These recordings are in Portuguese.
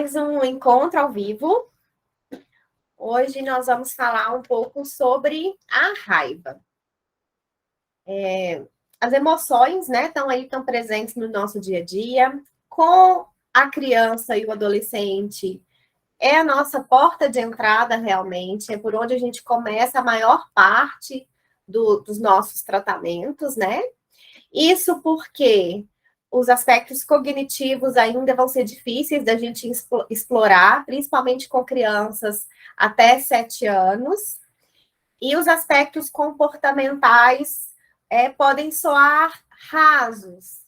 mais um encontro ao vivo. Hoje nós vamos falar um pouco sobre a raiva. As emoções, né, estão presentes no nosso dia a dia. Com a criança e o adolescente, é a nossa porta de entrada realmente, é por onde a gente começa a maior parte dos nossos tratamentos, né? Isso porque os aspectos cognitivos ainda vão ser difíceis da gente explorar, principalmente com crianças até 7 anos. E os aspectos comportamentais podem soar rasos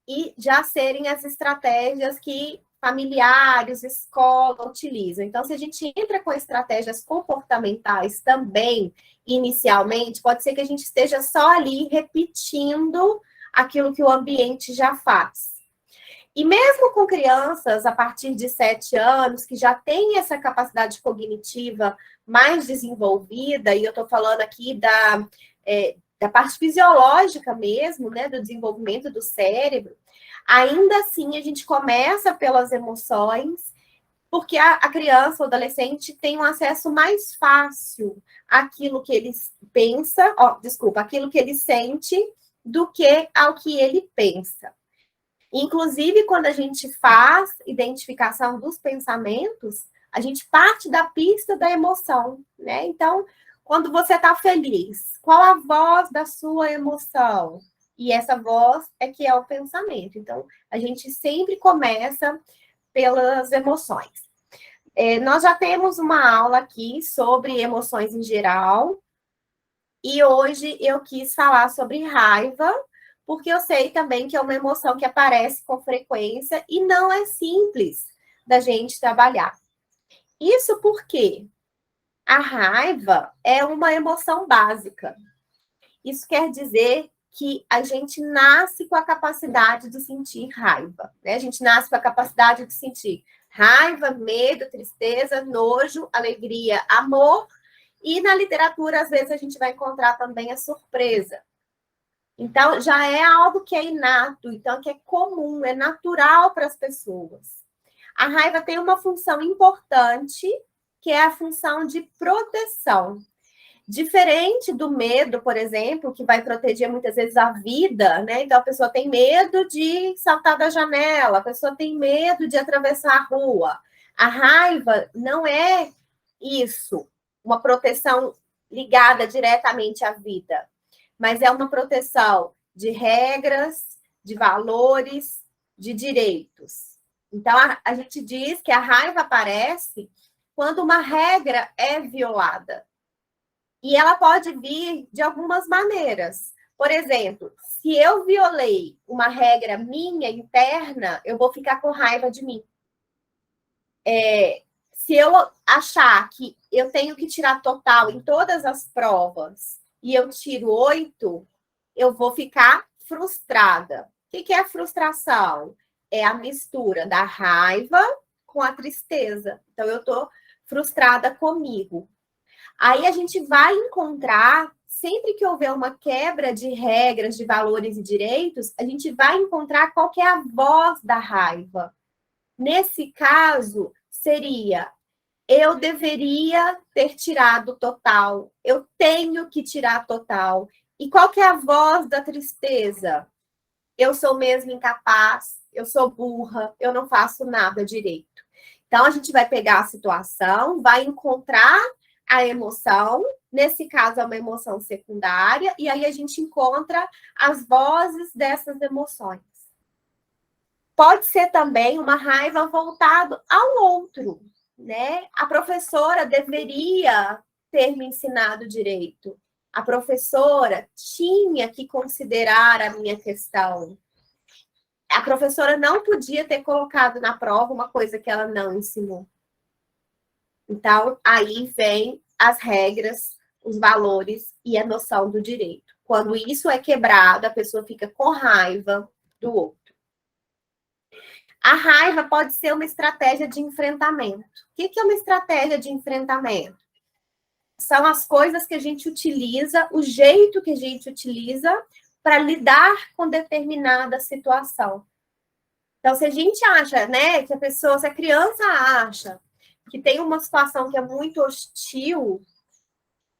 e já serem as estratégias que familiares, escola utilizam. Então, se a gente entra com estratégias comportamentais também, inicialmente, pode ser que a gente esteja só ali repetindo aquilo que o ambiente já faz. E mesmo com crianças a partir de 7 anos, que já têm essa capacidade cognitiva mais desenvolvida, e eu estou falando aqui da parte fisiológica mesmo, né, do desenvolvimento do cérebro, ainda assim a gente começa pelas emoções, porque a criança ou adolescente tem um acesso mais fácil àquilo que ele pensa, àquilo que ele sente, do que ao que ele pensa. Inclusive, quando a gente faz identificação dos pensamentos, a gente parte da pista da emoção, né? Então, quando você está feliz, qual a voz da sua emoção? E essa voz é que é o pensamento. Então, a gente sempre começa pelas emoções. Nós já temos uma aula aqui sobre emoções em geral, e hoje eu quis falar sobre raiva, porque eu sei também que é uma emoção que aparece com frequência e não é simples da gente trabalhar. Isso porque a raiva é uma emoção básica. Isso quer dizer que a gente nasce com a capacidade de sentir raiva, né? A gente nasce com a capacidade de sentir raiva, medo, tristeza, nojo, alegria, amor. E na literatura, às vezes, a gente vai encontrar também a surpresa. Então, já é algo que é inato, então, que é comum, é natural para as pessoas. A raiva tem uma função importante, que é a função de proteção. Diferente do medo, por exemplo, que vai proteger muitas vezes a vida, né? Então, a pessoa tem medo de saltar da janela, a pessoa tem medo de atravessar a rua. A raiva não é isso, uma proteção ligada diretamente à vida, mas é uma proteção de regras, de valores, de direitos. Então, a gente diz que a raiva aparece quando uma regra é violada. E ela pode vir de algumas maneiras. Por exemplo, se eu violei uma regra minha interna, eu vou ficar com raiva de mim. Se eu achar que eu tenho que tirar total em todas as provas e eu tiro 8, eu vou ficar frustrada. O que é a frustração? É a mistura da raiva com a tristeza. Então, eu estou frustrada comigo. Aí a gente vai encontrar, sempre que houver uma quebra de regras, de valores e direitos, a gente vai encontrar qual que é a voz da raiva. Nesse caso, seria: eu deveria ter tirado total, eu tenho que tirar total. E qual que é a voz da tristeza? Eu sou mesmo incapaz, eu sou burra, eu não faço nada direito. Então, a gente vai pegar a situação, vai encontrar a emoção, nesse caso é uma emoção secundária, e aí a gente encontra as vozes dessas emoções. Pode ser também uma raiva voltada ao outro, né? A professora deveria ter me ensinado direito. A professora tinha que considerar a minha questão. A professora não podia ter colocado na prova uma coisa que ela não ensinou. Então, aí vem as regras, os valores e a noção do direito. Quando isso é quebrado, a pessoa fica com raiva do outro. A raiva pode ser uma estratégia de enfrentamento. O que é uma estratégia de enfrentamento? São as coisas que a gente utiliza, o jeito que a gente utiliza para lidar com determinada situação. Então, se a gente acha, né, que a pessoa, se a criança acha que tem uma situação que é muito hostil,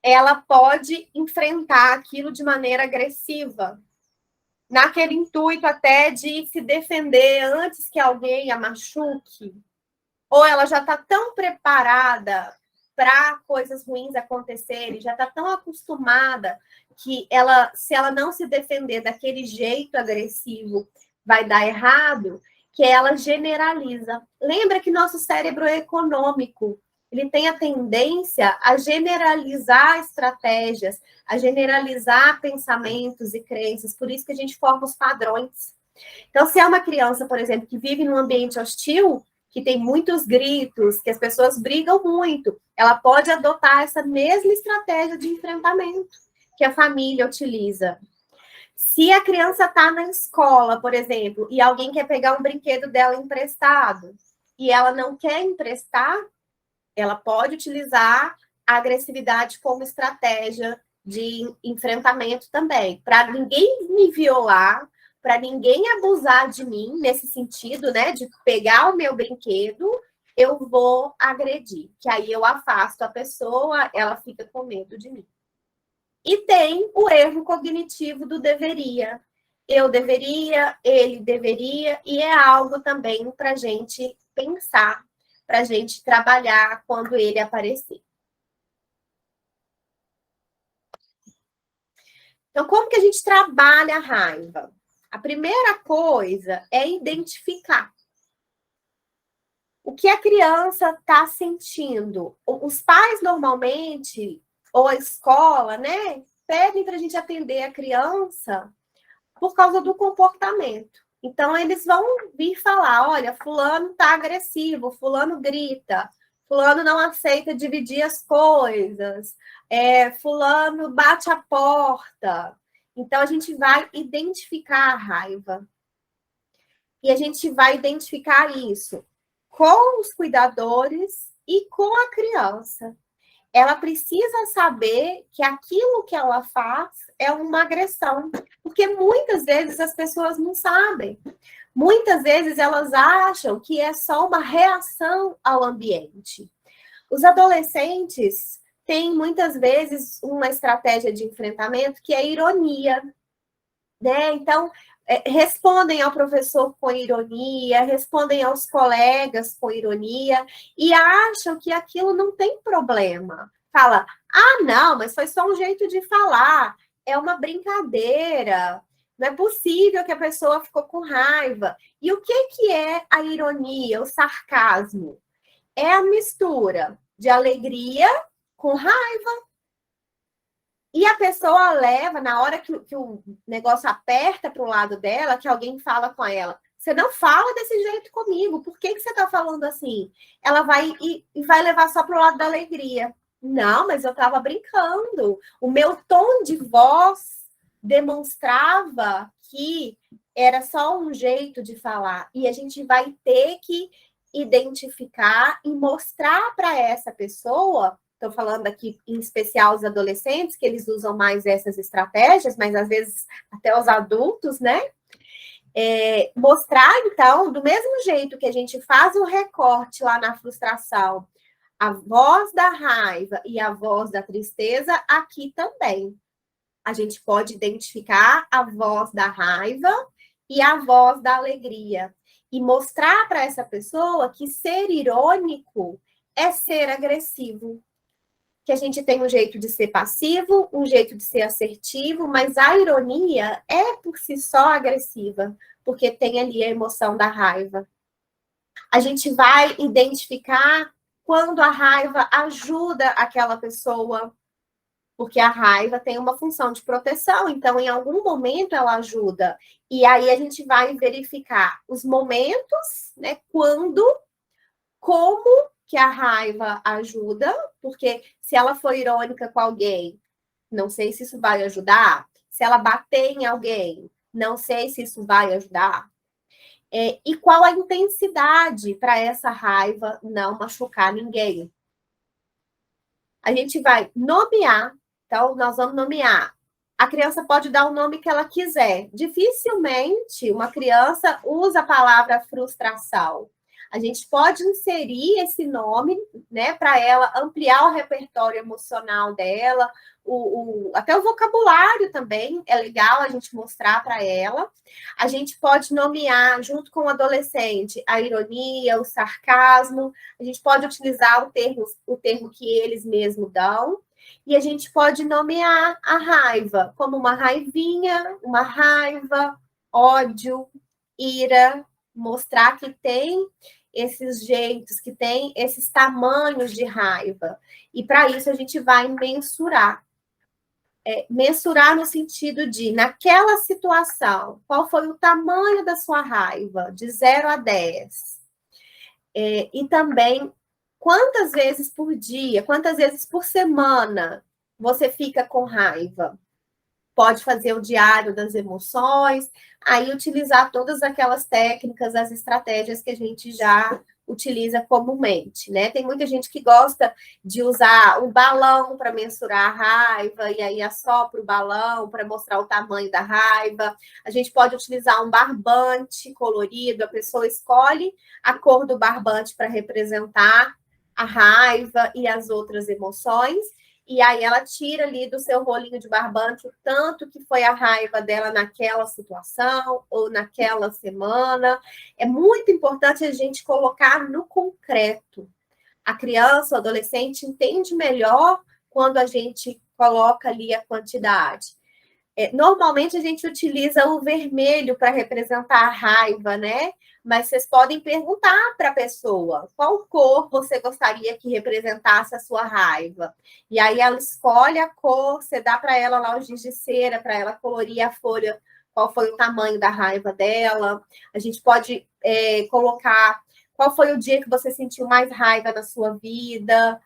ela pode enfrentar aquilo de maneira agressiva, naquele intuito até de se defender antes que alguém a machuque, ou ela já está tão preparada para coisas ruins acontecerem, já está tão acostumada que ela, se ela não se defender daquele jeito agressivo, vai dar errado, que ela generaliza. Lembra que nosso cérebro é econômico, ele tem a tendência a generalizar estratégias, a generalizar pensamentos e crenças, por isso que a gente forma os padrões. Então, se é uma criança, por exemplo, que vive num ambiente hostil, que tem muitos gritos, que as pessoas brigam muito, ela pode adotar essa mesma estratégia de enfrentamento que a família utiliza. Se a criança está na escola, por exemplo, e alguém quer pegar um brinquedo dela emprestado e ela não quer emprestar, ela pode utilizar a agressividade como estratégia de enfrentamento também, para ninguém me violar, para ninguém abusar de mim, nesse sentido, né, de pegar o meu brinquedo, eu vou agredir, que aí eu afasto a pessoa, ela fica com medo de mim. E tem o erro cognitivo do deveria. Eu deveria, ele deveria, e é algo também para a gente pensar, para a gente trabalhar quando ele aparecer. Então, como que a gente trabalha a raiva? A primeira coisa é identificar o que a criança está sentindo. Os pais, normalmente, ou a escola, né, pedem para a gente atender a criança por causa do comportamento. Então, eles vão vir falar, olha, fulano está agressivo, fulano grita, fulano não aceita dividir as coisas, fulano bate a porta. Então, a gente vai identificar a raiva. E a gente vai identificar isso com os cuidadores e com a criança. Ela precisa saber que aquilo que ela faz é uma agressão, porque muitas vezes as pessoas não sabem. Muitas vezes elas acham que é só uma reação ao ambiente. Os adolescentes têm muitas vezes uma estratégia de enfrentamento que é ironia, né? Então, respondem ao professor com ironia, respondem aos colegas com ironia e acham que aquilo não tem problema. Fala, ah, não, mas foi só um jeito de falar, é uma brincadeira, não é possível que a pessoa ficou com raiva. E o que é a ironia, o sarcasmo? É a mistura de alegria com raiva. E a pessoa leva, na hora que o negócio aperta para o lado dela, que alguém fala com ela, você não fala desse jeito comigo, por que você está falando assim? Ela vai e vai levar só para o lado da alegria. Não, mas eu estava brincando. O meu tom de voz demonstrava que era só um jeito de falar. E a gente vai ter que identificar e mostrar para essa pessoa. Estou falando aqui em especial os adolescentes, que eles usam mais essas estratégias, mas às vezes até os adultos, né? Mostrar, então, do mesmo jeito que a gente faz o recorte lá na frustração, a voz da raiva e a voz da tristeza, aqui também. A gente pode identificar a voz da raiva e a voz da alegria. E mostrar para essa pessoa que ser irônico é ser agressivo. Que a gente tem um jeito de ser passivo, um jeito de ser assertivo, mas a ironia é por si só agressiva, porque tem ali a emoção da raiva. A gente vai identificar quando a raiva ajuda aquela pessoa, porque a raiva tem uma função de proteção, então em algum momento ela ajuda. E aí a gente vai verificar os momentos, né, quando, como que a raiva ajuda, porque se ela for irônica com alguém, não sei se isso vai ajudar. Se ela bater em alguém, não sei se isso vai ajudar. E qual a intensidade para essa raiva não machucar ninguém? A gente vai nomear, então nós vamos nomear a criança pode dar o nome que ela quiser. Dificilmente uma criança usa a palavra frustração. A gente pode inserir esse nome, né, para ela ampliar o repertório emocional dela, até o vocabulário também é legal a gente mostrar para ela. A gente pode nomear, junto com o adolescente, a ironia, o sarcasmo. A gente pode utilizar o termo que eles mesmos dão. E a gente pode nomear a raiva como uma raivinha, uma raiva, ódio, ira, mostrar que tem esses jeitos, que tem esses tamanhos de raiva. E para isso a gente vai mensurar. Mensurar no sentido de, naquela situação, qual foi o tamanho da sua raiva, de 0 a 10. E também, quantas vezes por dia, quantas vezes por semana você fica com raiva? Pode fazer o diário das emoções, aí utilizar todas aquelas técnicas, as estratégias que a gente já utiliza comumente, né? Tem muita gente que gosta de usar um balão para mensurar a raiva, e aí assopra o balão para mostrar o tamanho da raiva. A gente pode utilizar um barbante colorido, a pessoa escolhe a cor do barbante para representar a raiva e as outras emoções, e aí ela tira ali do seu rolinho de barbante o tanto que foi a raiva dela naquela situação ou naquela semana. É muito importante a gente colocar no concreto. A criança, o adolescente entende melhor quando a gente coloca ali a quantidade. Normalmente a gente utiliza o vermelho para representar a raiva, né? Mas vocês podem perguntar para a pessoa qual cor você gostaria que representasse a sua raiva. E aí ela escolhe a cor, você dá para ela lá o giz de cera, para ela colorir a folha, qual foi o tamanho da raiva dela. A gente pode colocar qual foi o dia que você sentiu mais raiva na sua vida,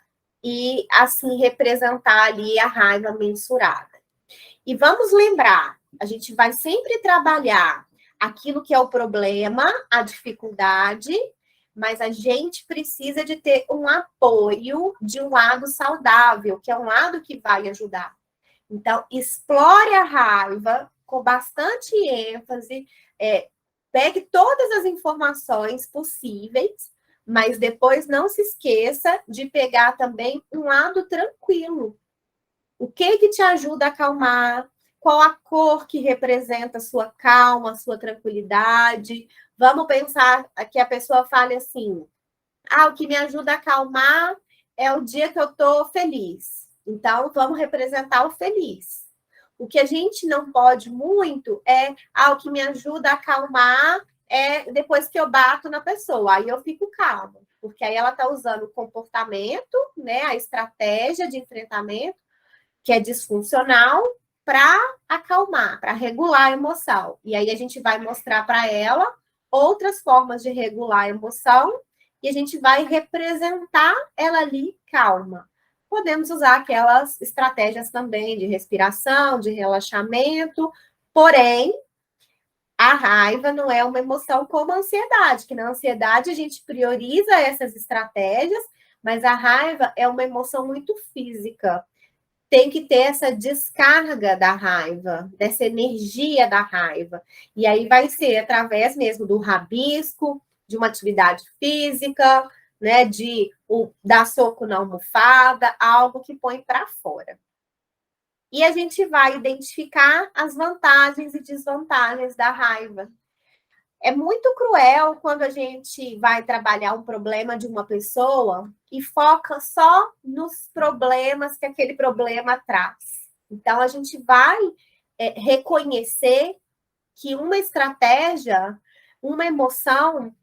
e assim representar ali a raiva mensurada. E vamos lembrar, a gente vai sempre trabalhar aquilo que é o problema, a dificuldade, mas a gente precisa de ter um apoio de um lado saudável, que é um lado que vai ajudar. Então, explore a raiva com bastante ênfase, pegue todas as informações possíveis, mas depois não se esqueça de pegar também um lado tranquilo. O que te ajuda a acalmar? Qual a cor que representa a sua calma, a sua tranquilidade? Vamos pensar que a pessoa fale assim: o que me ajuda a acalmar é o dia que eu estou feliz. Então, vamos representar o feliz. O que a gente não pode muito é, o que me ajuda a acalmar é depois que eu bato na pessoa. Aí eu fico calma, porque aí ela está usando o comportamento, né, a estratégia de enfrentamento, que é disfuncional, para acalmar, para regular a emoção. E aí a gente vai mostrar para ela outras formas de regular a emoção e a gente vai representar ela ali calma. Podemos usar aquelas estratégias também de respiração, de relaxamento, porém, a raiva não é uma emoção como a ansiedade, que na ansiedade a gente prioriza essas estratégias, mas a raiva é uma emoção muito física. Tem que ter essa descarga da raiva, dessa energia da raiva. E aí vai ser através mesmo do rabisco, de uma atividade física, né, de dar soco na almofada, algo que põe para fora. E a gente vai identificar as vantagens e desvantagens da raiva. É muito cruel quando a gente vai trabalhar um problema de uma pessoa e foca só nos problemas que aquele problema traz. Então, a gente vai reconhecer que uma estratégia, uma emoção,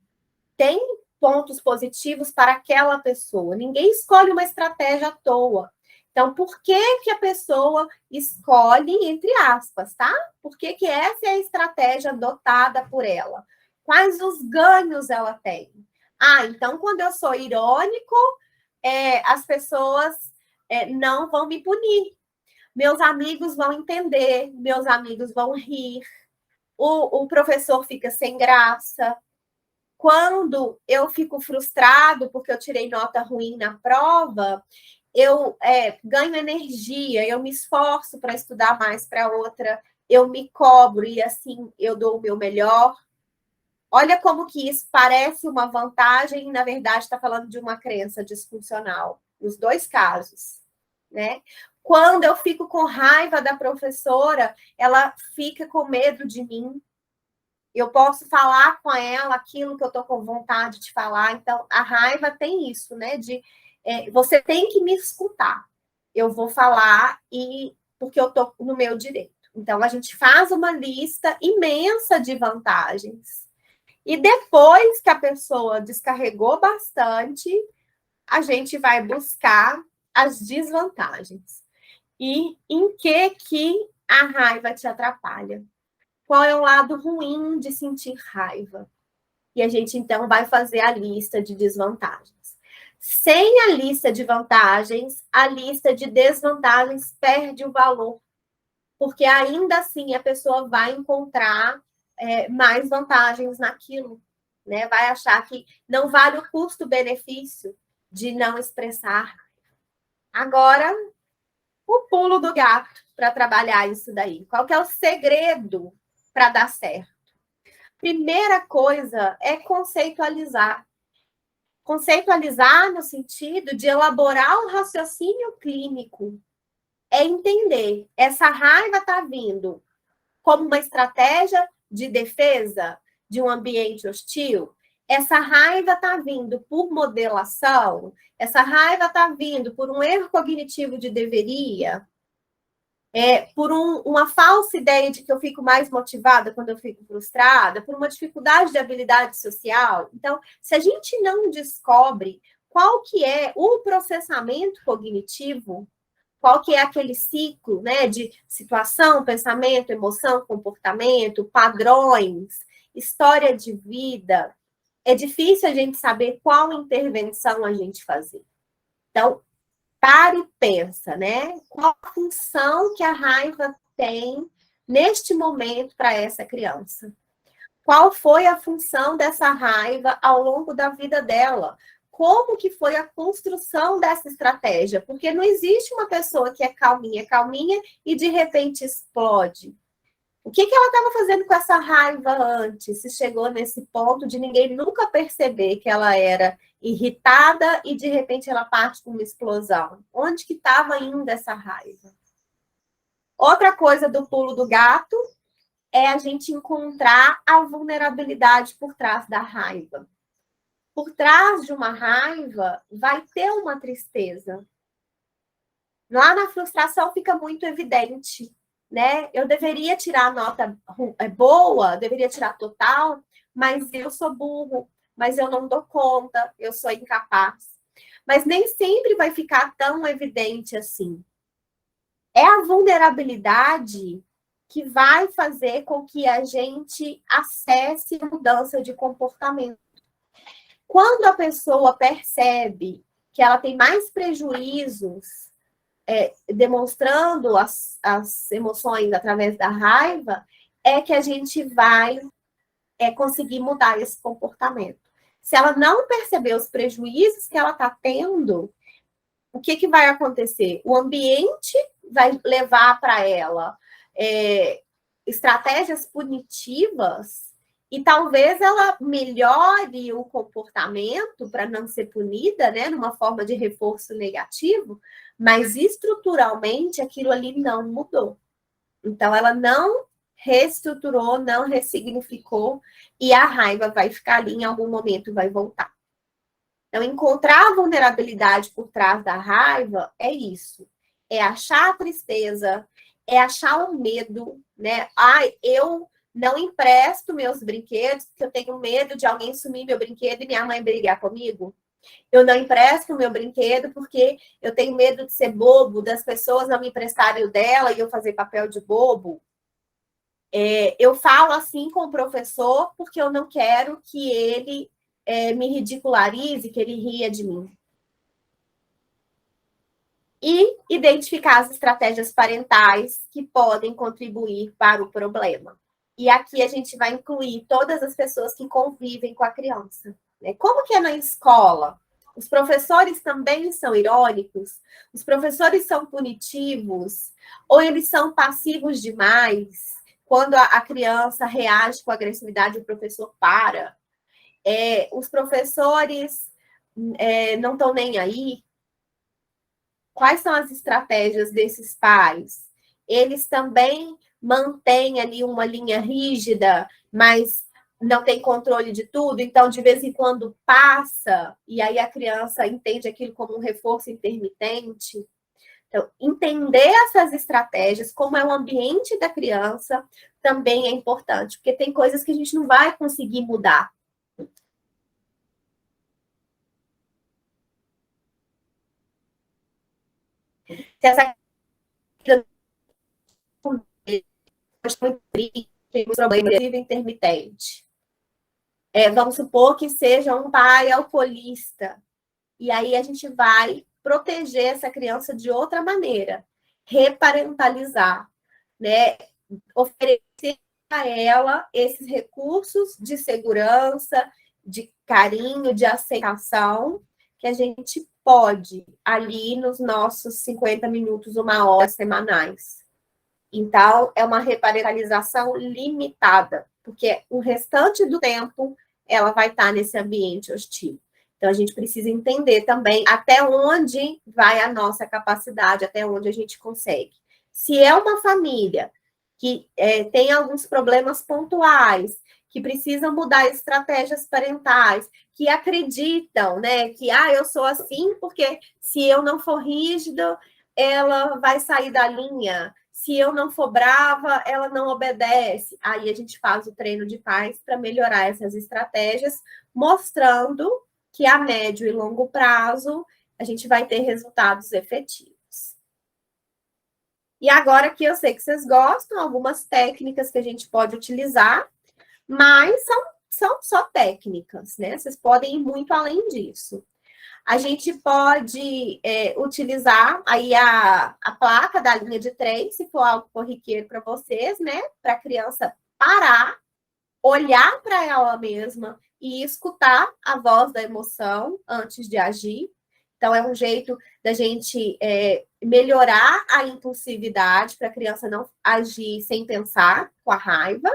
tem pontos positivos para aquela pessoa. Ninguém escolhe uma estratégia à toa. Então, por que a pessoa escolhe, entre aspas, tá? Por que essa é a estratégia adotada por ela? Quais os ganhos ela tem? Então, quando eu sou irônico, as pessoas não vão me punir. Meus amigos vão entender, meus amigos vão rir, o professor fica sem graça. Quando eu fico frustrado porque eu tirei nota ruim na prova, eu ganho energia, eu me esforço para estudar mais para outra, eu me cobro e assim eu dou o meu melhor. Olha como que isso parece uma vantagem e, na verdade, está falando de uma crença disfuncional, nos dois casos, né? Quando eu fico com raiva da professora, ela fica com medo de mim. Eu posso falar com ela aquilo que eu estou com vontade de falar. Então, a raiva tem isso, né? Você tem que me escutar. Eu vou falar e porque eu estou no meu direito. Então, a gente faz uma lista imensa de vantagens. E depois que a pessoa descarregou bastante, a gente vai buscar as desvantagens. E em que a raiva te atrapalha? Qual é o lado ruim de sentir raiva? E a gente, então, vai fazer a lista de desvantagens. Sem a lista de vantagens, a lista de desvantagens perde o valor, porque ainda assim a pessoa vai encontrar mais vantagens naquilo, né? Vai achar que não vale o custo-benefício de não expressar. Agora, o pulo do gato para trabalhar isso daí. Qual que é o segredo para dar certo? Primeira coisa é conceitualizar. Conceitualizar no sentido de elaborar um raciocínio clínico. É entender, essa raiva está vindo como uma estratégia de defesa de um ambiente hostil. Essa raiva está vindo por modelação, essa raiva está vindo por um erro cognitivo de deveria, por uma falsa ideia de que eu fico mais motivada quando eu fico frustrada, por uma dificuldade de habilidade social. Então, se a gente não descobre qual que é o processamento cognitivo, qual que é aquele ciclo, né, de situação, pensamento, emoção, comportamento, padrões, história de vida, é difícil a gente saber qual intervenção a gente fazer. Então, para e pensa, né? Qual a função que a raiva tem neste momento para essa criança? Qual foi a função dessa raiva ao longo da vida dela? Como que foi a construção dessa estratégia? Porque não existe uma pessoa que é calminha, e de repente explode. O que ela estava fazendo com essa raiva antes? Se chegou nesse ponto de ninguém nunca perceber que ela era irritada e de repente ela parte com uma explosão. Onde que estava ainda essa raiva? Outra coisa do pulo do gato é a gente encontrar a vulnerabilidade por trás da raiva. Por trás de uma raiva vai ter uma tristeza. Lá na frustração fica muito evidente, né? Eu deveria tirar nota boa, deveria tirar total, mas eu sou burro, mas eu não dou conta, eu sou incapaz. Mas nem sempre vai ficar tão evidente assim. É a vulnerabilidade que vai fazer com que a gente acesse a mudança de comportamento. Quando a pessoa percebe que ela tem mais prejuízos demonstrando as emoções através da raiva, é que a gente vai conseguir mudar esse comportamento. Se ela não perceber os prejuízos que ela está tendo, o que vai acontecer? O ambiente vai levar para ela estratégias punitivas e talvez ela melhore o comportamento para não ser punida, né, numa forma de reforço negativo, mas estruturalmente aquilo ali não mudou. Então, ela não reestruturou, não ressignificou, e a raiva vai ficar ali, em algum momento vai voltar. Então, encontrar a vulnerabilidade por trás da raiva é isso. É achar a tristeza, é achar o medo, né? Ai, eu não empresto meus brinquedos porque eu tenho medo de alguém sumir meu brinquedo e minha mãe brigar comigo. Eu não empresto o meu brinquedo porque eu tenho medo de ser bobo, das pessoas não me emprestarem o dela e eu fazer papel de bobo. Eu falo assim com o professor porque eu não quero que ele me ridicularize, que ele ria de mim. E identificar as estratégias parentais que podem contribuir para o problema. E aqui a gente vai incluir todas as pessoas que convivem com a criança. Né? Como que é na escola? Os professores também são irônicos? Os professores são punitivos? Ou eles são passivos demais? Quando a criança reage com agressividade, o professor para. Os professores não estão nem aí. Quais são as estratégias desses pais? Eles também mantêm ali uma linha rígida, mas não tem controle de tudo, então de vez em quando passa, e aí a criança entende aquilo como um reforço intermitente. Então, entender essas estratégias, como é o ambiente da criança, também é importante, porque tem coisas que a gente não vai conseguir mudar. Se essa tem um problema intermitente. Vamos supor que seja um pai alcoolista. E aí a gente vai proteger essa criança de outra maneira. Reparentalizar, né? Oferecer a ela esses recursos de segurança, de carinho, de aceitação, que a gente pode ali nos nossos 50 minutos, 1 hora semanais. Então, é uma reparentalização limitada, porque o restante do tempo ela vai estar nesse ambiente hostil. Então, a gente precisa entender também até onde vai a nossa capacidade, até onde a gente consegue. Se é uma família que tem alguns problemas pontuais, que precisam mudar estratégias parentais, que acreditam, né, que eu sou assim porque se eu não for rígido, ela vai sair da linha. Se eu não for brava, ela não obedece. Aí a gente faz o treino de paz para melhorar essas estratégias, mostrando que a médio e longo prazo a gente vai ter resultados efetivos. E agora que eu sei que vocês gostam, algumas técnicas que a gente pode utilizar, mas são só técnicas, né? Vocês podem ir muito além disso. A gente pode utilizar aí a placa da linha de 3, se for algo corriqueiro para vocês, né? Para a criança parar, olhar para ela mesma e escutar a voz da emoção antes de agir. Então, é um jeito da gente melhorar a impulsividade para a criança não agir sem pensar, com a raiva.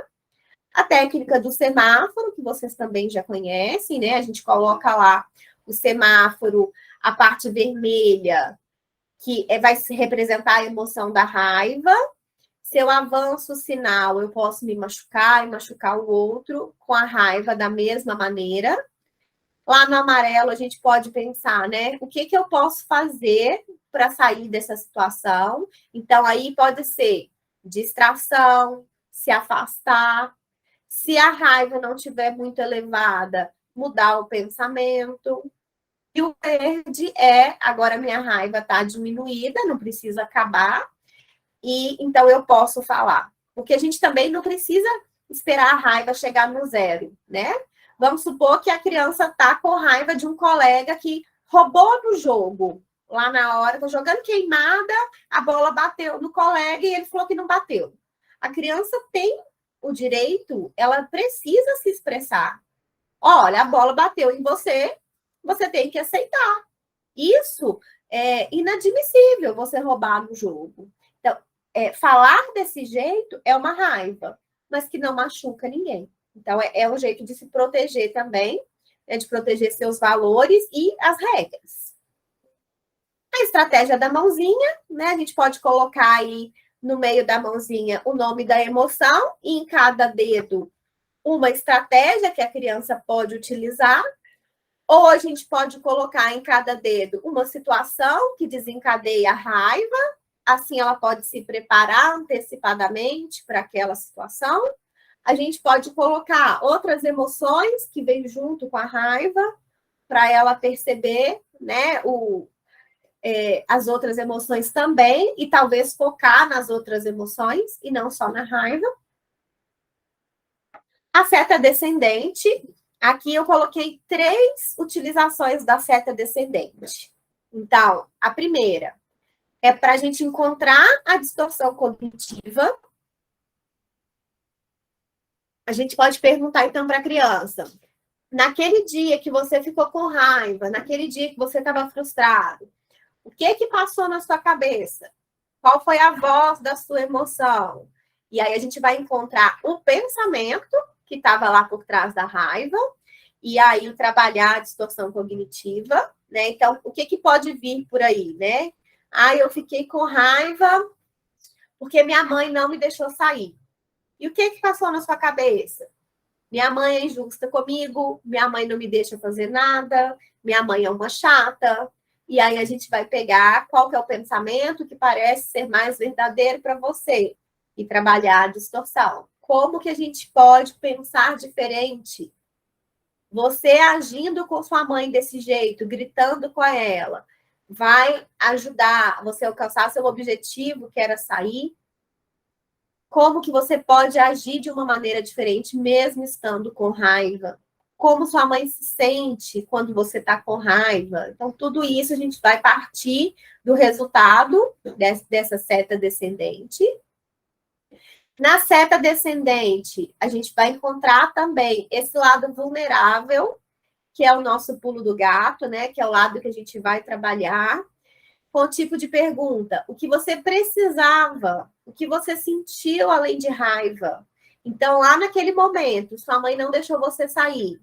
A técnica do semáforo, que vocês também já conhecem, né? A gente coloca lá o semáforo, a parte vermelha, que vai representar a emoção da raiva. Se eu avanço o sinal, eu posso me machucar e machucar o outro com a raiva da mesma maneira. Lá no amarelo, a gente pode pensar, né? O que eu posso fazer para sair dessa situação? Então, aí pode ser distração, se afastar. Se a raiva não estiver muito elevada, mudar o pensamento. E o verde agora minha raiva está diminuída, não precisa acabar, e então eu posso falar. Porque a gente também não precisa esperar a raiva chegar no zero, né? Vamos supor que a criança está com raiva de um colega que roubou no jogo. Lá na hora, tô jogando queimada, a bola bateu no colega e ele falou que não bateu. A criança tem o direito, ela precisa se expressar. Olha, a bola bateu em você, você tem que aceitar. Isso é inadmissível, você roubar no jogo. Então, falar desse jeito é uma raiva, mas que não machuca ninguém. Então, é um jeito de se proteger também, né, de proteger seus valores e as regras. A estratégia da mãozinha, né? A gente pode colocar aí no meio da mãozinha o nome da emoção e em cada dedo uma estratégia que a criança pode utilizar. Ou a gente pode colocar em cada dedo uma situação que desencadeia a raiva, assim ela pode se preparar antecipadamente para aquela situação. A gente pode colocar outras emoções que vêm junto com a raiva, para ela perceber, né, as outras emoções também, e talvez focar nas outras emoções e não só na raiva. A seta descendente, aqui eu coloquei 3 utilizações da seta descendente. Então, a primeira é para a gente encontrar a distorção cognitiva. A gente pode perguntar, então, para a criança: naquele dia que você ficou com raiva, naquele dia que você estava frustrado, o que passou na sua cabeça? Qual foi a voz da sua emoção? E aí a gente vai encontrar o pensamento que estava lá por trás da raiva, e aí trabalhar a distorção cognitiva, né? Então, o que pode vir por aí, né? Ah, eu fiquei com raiva porque minha mãe não me deixou sair. E o que passou na sua cabeça? Minha mãe é injusta comigo, minha mãe não me deixa fazer nada, minha mãe é uma chata. E aí a gente vai pegar qual que é o pensamento que parece ser mais verdadeiro para você e trabalhar a distorção. Como que a gente pode pensar diferente? Você agindo com sua mãe desse jeito, gritando com ela, vai ajudar você a alcançar seu objetivo, que era sair? Como que você pode agir de uma maneira diferente, mesmo estando com raiva? Como sua mãe se sente quando você está com raiva? Então, tudo isso a gente vai partir do resultado dessa seta descendente. Na seta descendente, a gente vai encontrar também esse lado vulnerável, que é o nosso pulo do gato, né? Que é o lado que a gente vai trabalhar. Com o tipo de pergunta: o que você precisava? O que você sentiu além de raiva? Então, lá naquele momento, sua mãe não deixou você sair.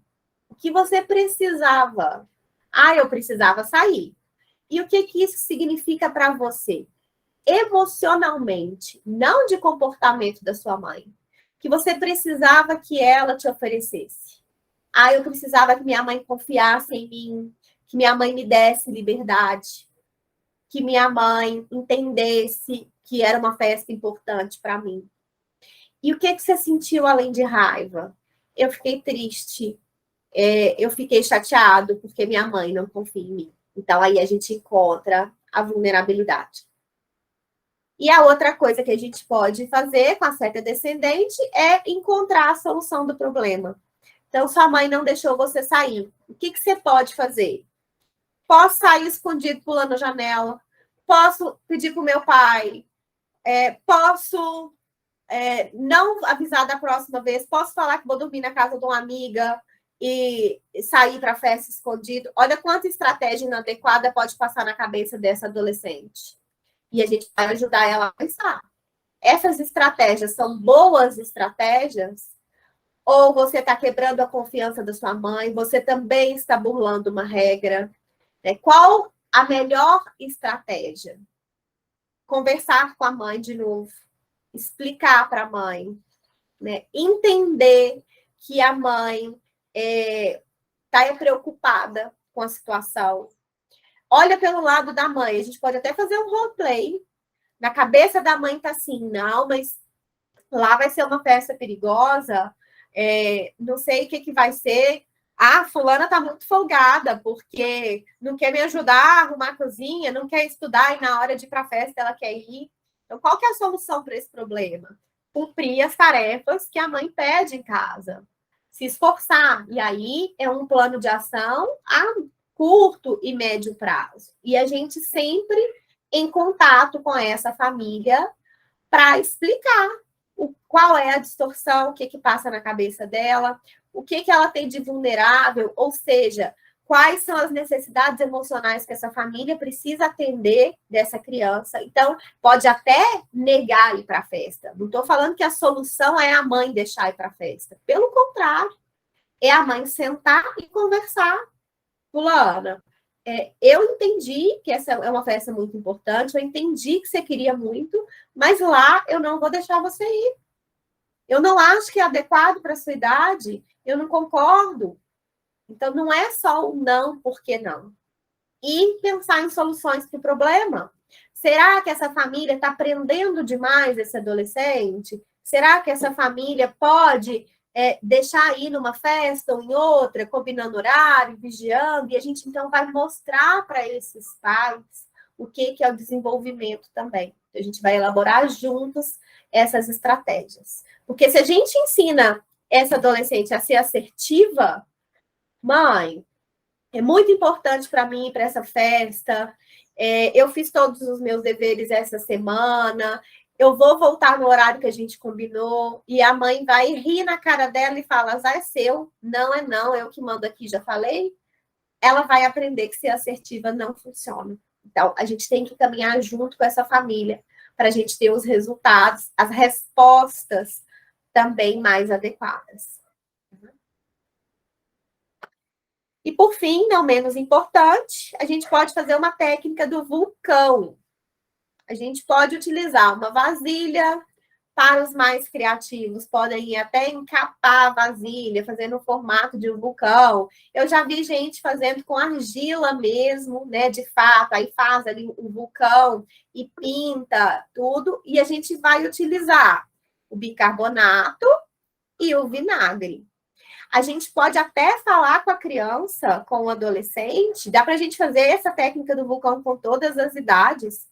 O que você precisava? Ah, eu precisava sair. E o que isso significa para você? Emocionalmente, não de comportamento da sua mãe. Que você precisava que ela te oferecesse. Ah, eu precisava que minha mãe confiasse em mim, que minha mãe me desse liberdade, que minha mãe entendesse que era uma festa importante para mim. E o que você sentiu além de raiva? Eu fiquei triste, eu fiquei chateado porque minha mãe não confia em mim. Então, aí a gente encontra a vulnerabilidade. E a outra coisa que a gente pode fazer com a seta descendente é encontrar a solução do problema. Então, sua mãe não deixou você sair. O que você pode fazer? Posso sair escondido pulando a janela? Posso pedir para o meu pai? Posso não avisar da próxima vez? Posso falar que vou dormir na casa de uma amiga e sair para a festa escondido? Olha quanta estratégia inadequada pode passar na cabeça dessa adolescente. E a gente vai ajudar ela a pensar. Essas estratégias são boas estratégias? Ou você está quebrando a confiança da sua mãe? Você também está burlando uma regra? Qual a melhor estratégia? Conversar com a mãe de novo, explicar para a mãe, né? Entender que a mãe está preocupada com a situação. Olha pelo lado da mãe, a gente pode até fazer um roleplay. Na cabeça da mãe tá assim, não, mas lá vai ser uma festa perigosa, não sei o que vai ser. Ah, fulana tá muito folgada, porque não quer me ajudar a arrumar a cozinha, não quer estudar e na hora de ir para a festa ela quer ir. Então, qual que é a solução para esse problema? Cumprir as tarefas que a mãe pede em casa. Se esforçar. E aí é um plano de ação a curto e médio prazo. E a gente sempre em contato com essa família para explicar qual é a distorção, o que passa na cabeça dela, o que ela tem de vulnerável, ou seja, quais são as necessidades emocionais que essa família precisa atender dessa criança. Então, pode até negar ir para a festa. Não estou falando que a solução é a mãe deixar ir para a festa. Pelo contrário, é a mãe sentar e conversar. Fulana, eu entendi que essa é uma festa muito importante, eu entendi que você queria muito, mas lá eu não vou deixar você ir. Eu não acho que é adequado para a sua idade, eu não concordo. Então, não é só o não, por que não? E pensar em soluções para o problema. Será que essa família está prendendo demais esse adolescente? Será que essa família pode deixar ir numa festa ou em outra, combinando horário, vigiando? E a gente, então, vai mostrar para esses pais o que é o desenvolvimento também. A gente vai elaborar juntos essas estratégias. Porque se a gente ensina essa adolescente a ser assertiva, mãe, é muito importante para mim, para essa festa, eu fiz todos os meus deveres essa semana, eu vou voltar no horário que a gente combinou, e a mãe vai rir na cara dela e fala, azar é seu, não é não, eu que mando aqui, já falei. Ela vai aprender que ser assertiva não funciona. Então, a gente tem que caminhar junto com essa família para a gente ter os resultados, as respostas também mais adequadas. E, por fim, não menos importante, a gente pode fazer uma técnica do vulcão. A gente pode utilizar uma vasilha. Para os mais criativos, podem até encapar a vasilha, fazendo o formato de um vulcão. Eu já vi gente fazendo com argila mesmo, né? De fato, aí faz ali o vulcão e pinta tudo. E a gente vai utilizar o bicarbonato e o vinagre. A gente pode até falar com a criança, com o adolescente, dá para a gente fazer essa técnica do vulcão com todas as idades,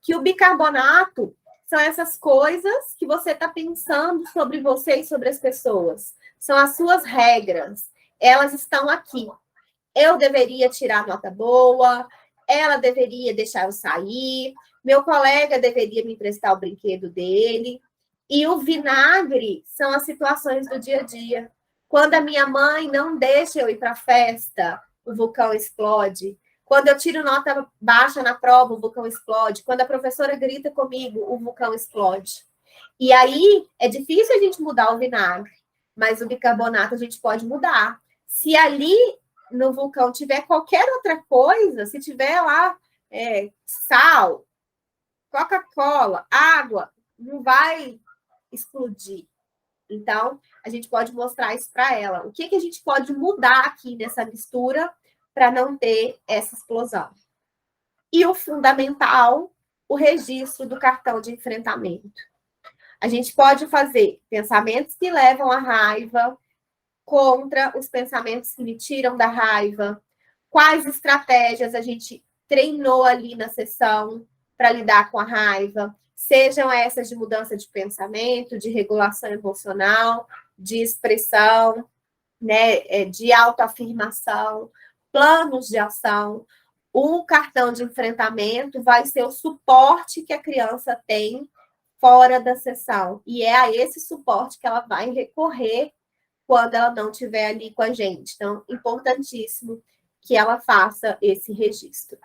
que o bicarbonato são essas coisas que você está pensando sobre você e sobre as pessoas. São as suas regras. Elas estão aqui. Eu deveria tirar nota boa, ela deveria deixar eu sair, meu colega deveria me emprestar o brinquedo dele. E o vinagre são as situações do dia a dia. Quando a minha mãe não deixa eu ir para a festa, o vulcão explode. Quando eu tiro nota baixa na prova, o vulcão explode. Quando a professora grita comigo, o vulcão explode. E aí, é difícil a gente mudar o vinagre, mas o bicarbonato a gente pode mudar. Se ali no vulcão tiver qualquer outra coisa, se tiver lá sal, Coca-Cola, água, não vai explodir. Então, a gente pode mostrar isso para ela. O que, que a gente pode mudar aqui nessa mistura para não ter essa explosão? E o fundamental, o registro do cartão de enfrentamento. A gente pode fazer pensamentos que levam à raiva contra os pensamentos que me tiram da raiva. Quais estratégias a gente treinou ali na sessão para lidar com a raiva? Sejam essas de mudança de pensamento, de regulação emocional, de expressão, né, de autoafirmação, planos de ação. O cartão de enfrentamento vai ser o suporte que a criança tem fora da sessão. E é a esse suporte que ela vai recorrer quando ela não estiver ali com a gente. Então, importantíssimo que ela faça esse registro.